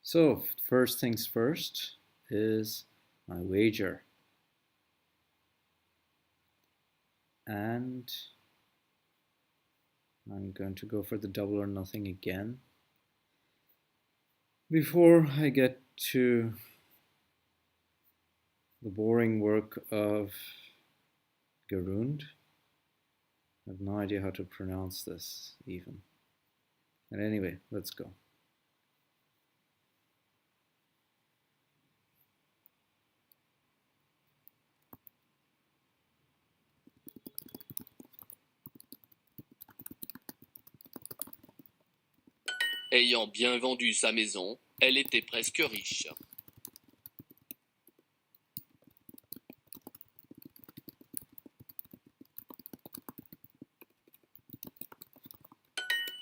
So, first things first is my wager. And I'm going to go for the double or nothing again. Before I get to the boring work of Garund, I have no idea how to pronounce this even. And anyway, let's go. Ayant bien vendu sa maison, elle était presque riche.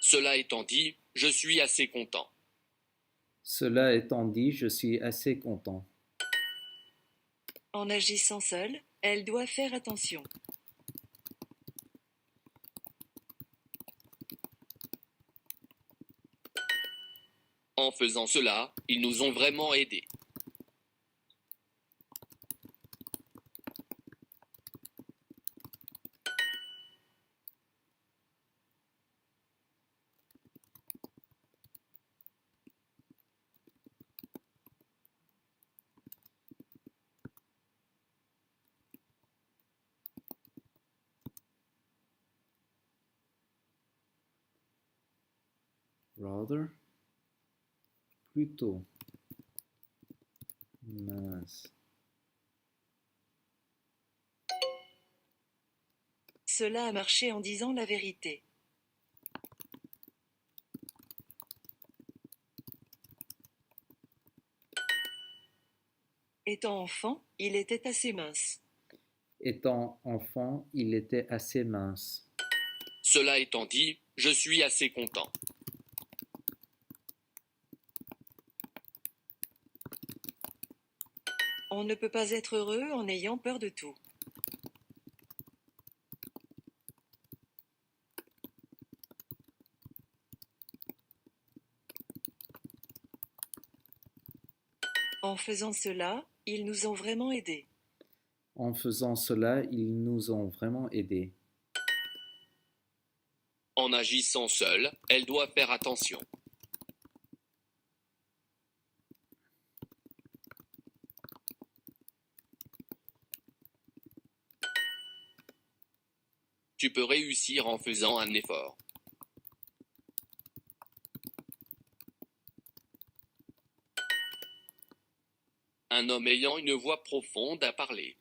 Cela étant dit, je suis assez content. Cela étant dit, je suis assez content. En agissant seule, elle doit faire attention. En faisant cela, ils nous ont vraiment aidés. Rather, plutôt, mince. Cela a marché en disant la vérité. Étant enfant, il était assez mince. Étant enfant, il était assez mince. Cela étant dit, je suis assez content. On ne peut pas être heureux en ayant peur de tout. En faisant cela, ils nous ont vraiment aidés. En faisant cela, ils nous ont vraiment aidés. En agissant seule, elle doit faire attention. Tu peux réussir en faisant un effort. Un homme ayant une voix profonde à parler.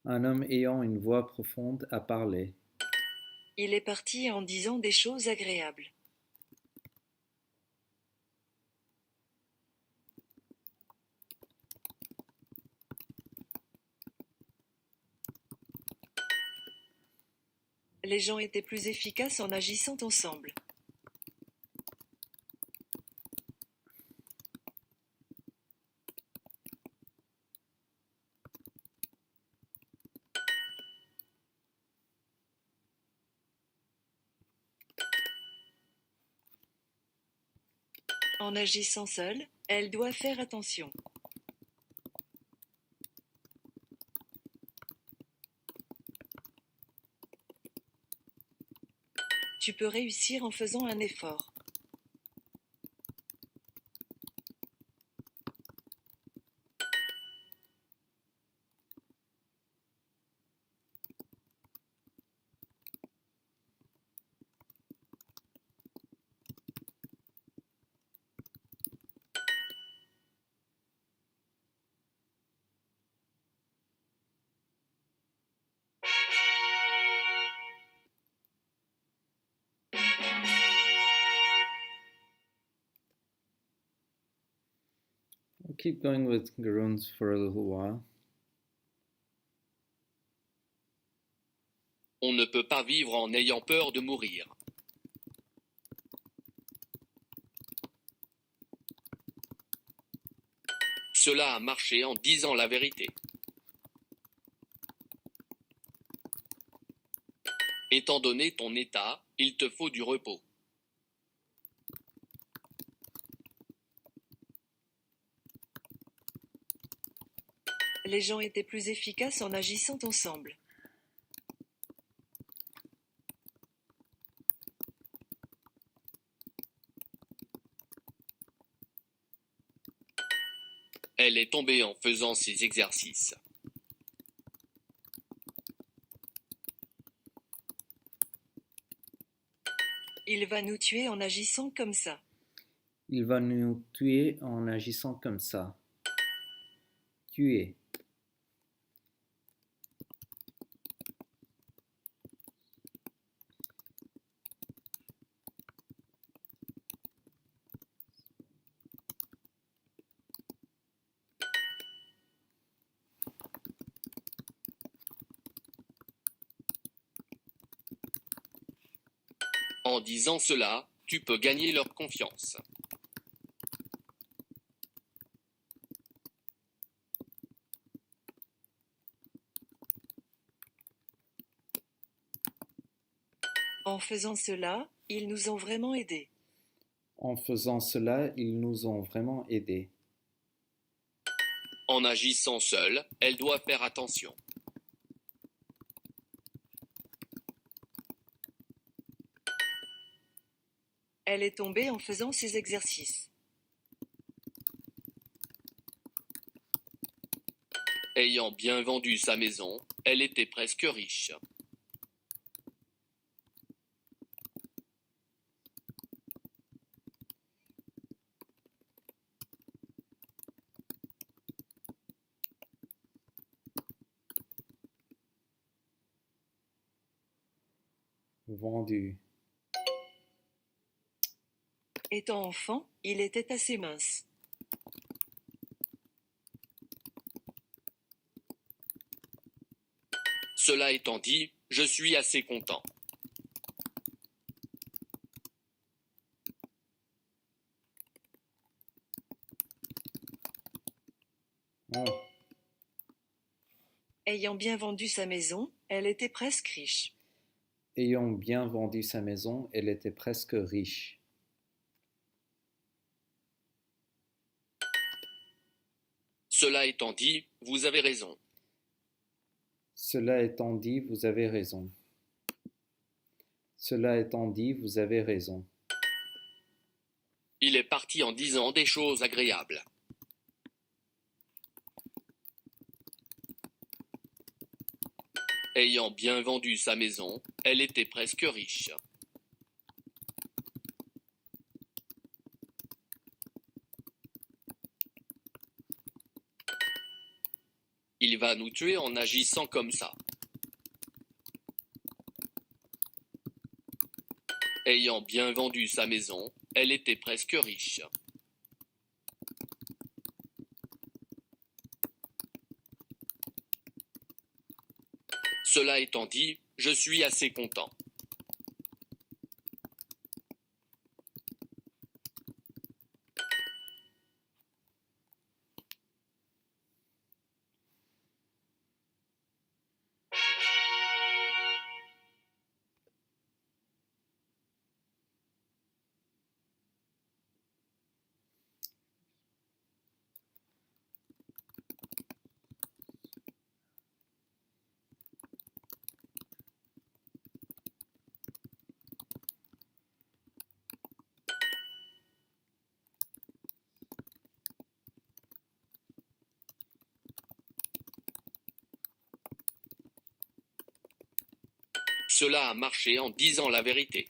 Un homme ayant une voix profonde à parler. Il est parti en disant des choses agréables. Les gens étaient plus efficaces en agissant ensemble. En agissant seule, elle doit faire attention. Tu peux réussir en faisant un effort. I'll keep going with Garuns for a little while. On ne peut pas vivre en ayant peur de mourir. Cela a marché en disant la vérité. Étant donné ton état, il te faut du repos. Les gens étaient plus efficaces en agissant ensemble. Elle est tombée en faisant ses exercices. Il va nous tuer en agissant comme ça. Il va nous tuer en agissant comme ça. Tuer. En disant cela, tu peux gagner leur confiance. En faisant cela, ils nous ont vraiment aidés. En faisant cela, ils nous ont vraiment aidés. En agissant seule, elle doit faire attention. Elle est tombée en faisant ses exercices. Ayant bien vendu sa maison, elle était presque riche. Vendu. Étant enfant, il était assez mince. Cela étant dit, je suis assez content. Oh. Ayant bien vendu sa maison, elle était presque riche. Ayant bien vendu sa maison, elle était presque riche. Cela étant dit, vous avez raison. Cela étant dit, vous avez raison. Cela étant dit, vous avez raison. Il est parti en disant des choses agréables. Ayant bien vendu sa maison, elle était presque riche. Il va nous tuer en agissant comme ça. Ayant bien vendu sa maison, elle était presque riche. Cela étant dit, je suis assez content. Cela a marché en disant la vérité.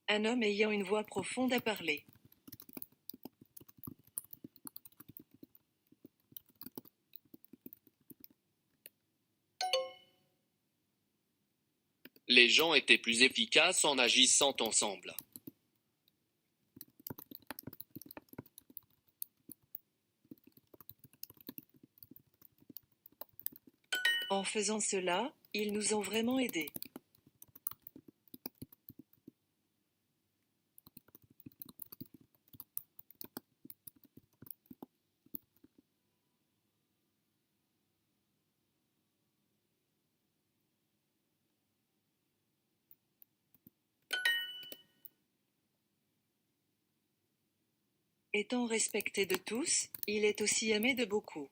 Un homme ayant une voix profonde a parlé. Les gens étaient plus efficaces en agissant ensemble. En faisant cela, ils nous ont vraiment aidés. Étant respecté de tous, il est aussi aimé de beaucoup.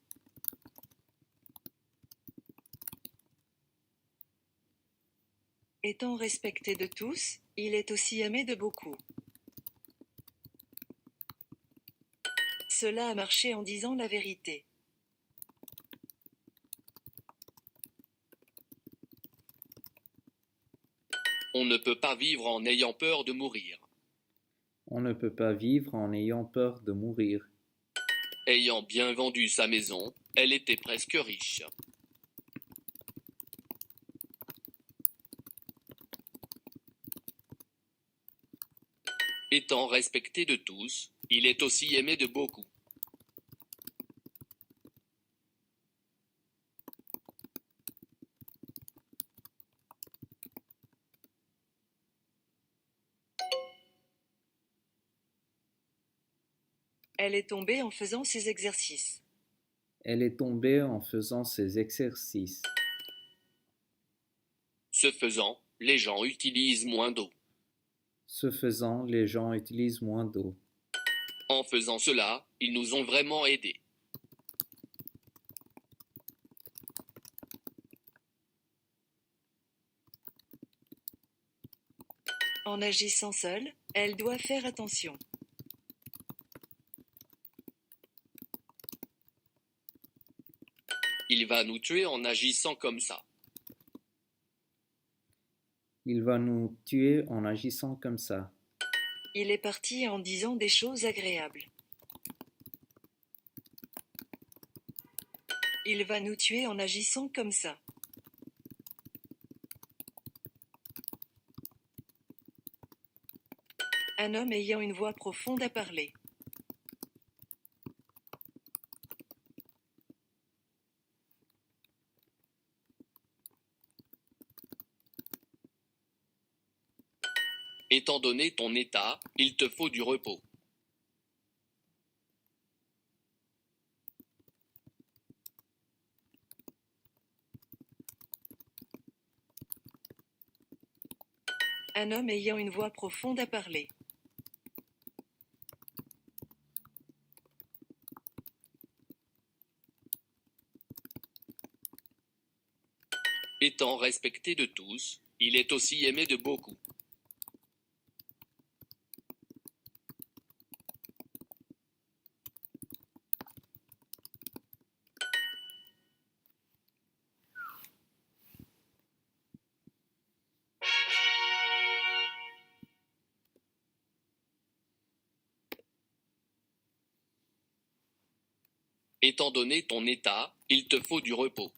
Étant respecté de tous, il est aussi aimé de beaucoup. Cela a marché en disant la vérité. On ne peut pas vivre en ayant peur de mourir. On ne peut pas vivre en ayant peur de mourir. Ayant bien vendu sa maison, elle était presque riche. Étant respecté de tous, il est aussi aimé de beaucoup. Elle est tombée en faisant ses exercices. Elle est tombée en faisant ses exercices. Ce faisant, les gens utilisent moins d'eau. Ce faisant, les gens utilisent moins d'eau. En faisant cela, ils nous ont vraiment aidés. En agissant seule, elle doit faire attention. Il va nous tuer en agissant comme ça. Il va nous tuer en agissant comme ça. Il est parti en disant des choses agréables. Il va nous tuer en agissant comme ça. Un homme ayant une voix profonde a parlé. Étant donné ton état, il te faut du repos. Un homme ayant une voix profonde a parlé. Étant respecté de tous, il est aussi aimé de beaucoup. Étant donné ton état, il te faut du repos.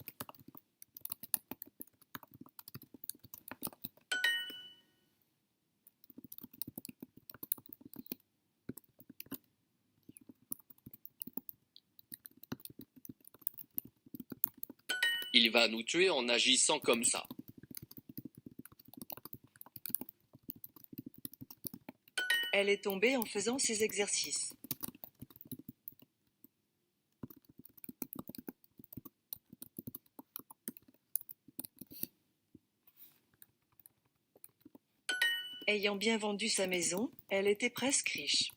Il va nous tuer en agissant comme ça. Elle est tombée en faisant ses exercices. Ayant bien vendu sa maison, elle était presque riche.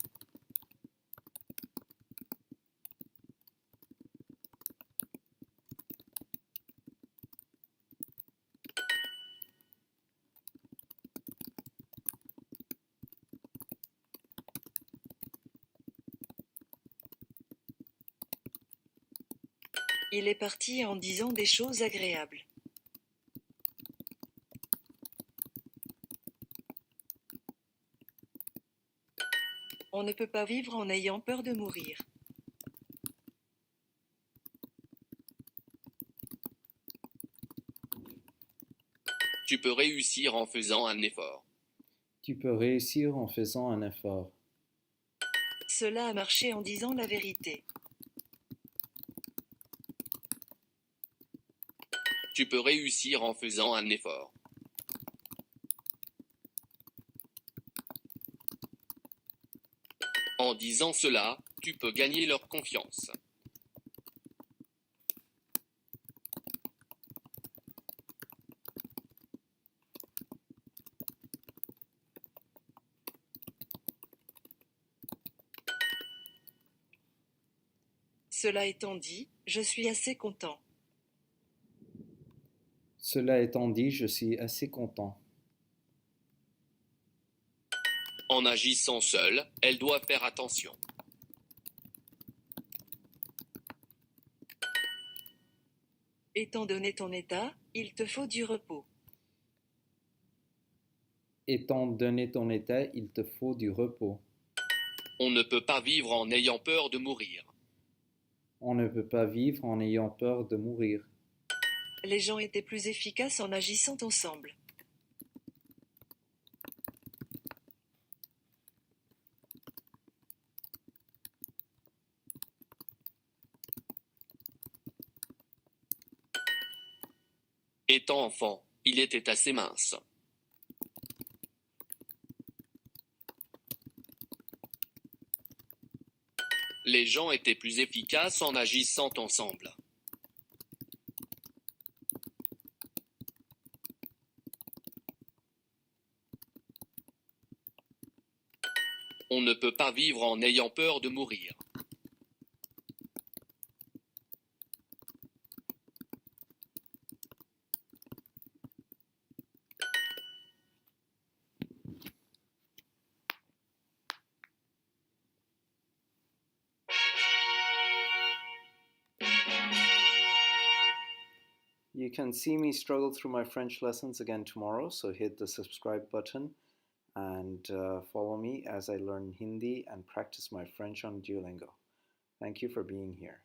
Il est parti en disant des choses agréables. On ne peut pas vivre en ayant peur de mourir. Tu peux réussir en faisant un effort. Tu peux réussir en faisant un effort. Cela a marché en disant la vérité. Tu peux réussir en faisant un effort. En disant cela, tu peux gagner leur confiance. Cela étant dit, je suis assez content. Cela étant dit, je suis assez content. En agissant seule, elle doit faire attention. Étant donné ton état, il te faut du repos. Étant donné ton état, il te faut du repos. On ne peut pas vivre en ayant peur de mourir. On ne peut pas vivre en ayant peur de mourir. Les gens étaient plus efficaces en agissant ensemble. Étant enfant, il était assez mince. Les gens étaient plus efficaces en agissant ensemble. On ne peut pas vivre en ayant peur de mourir. You can see me struggle through my French lessons again tomorrow, so hit the subscribe button and follow me as I learn Hindi and practice my French on Duolingo. Thank you for being here.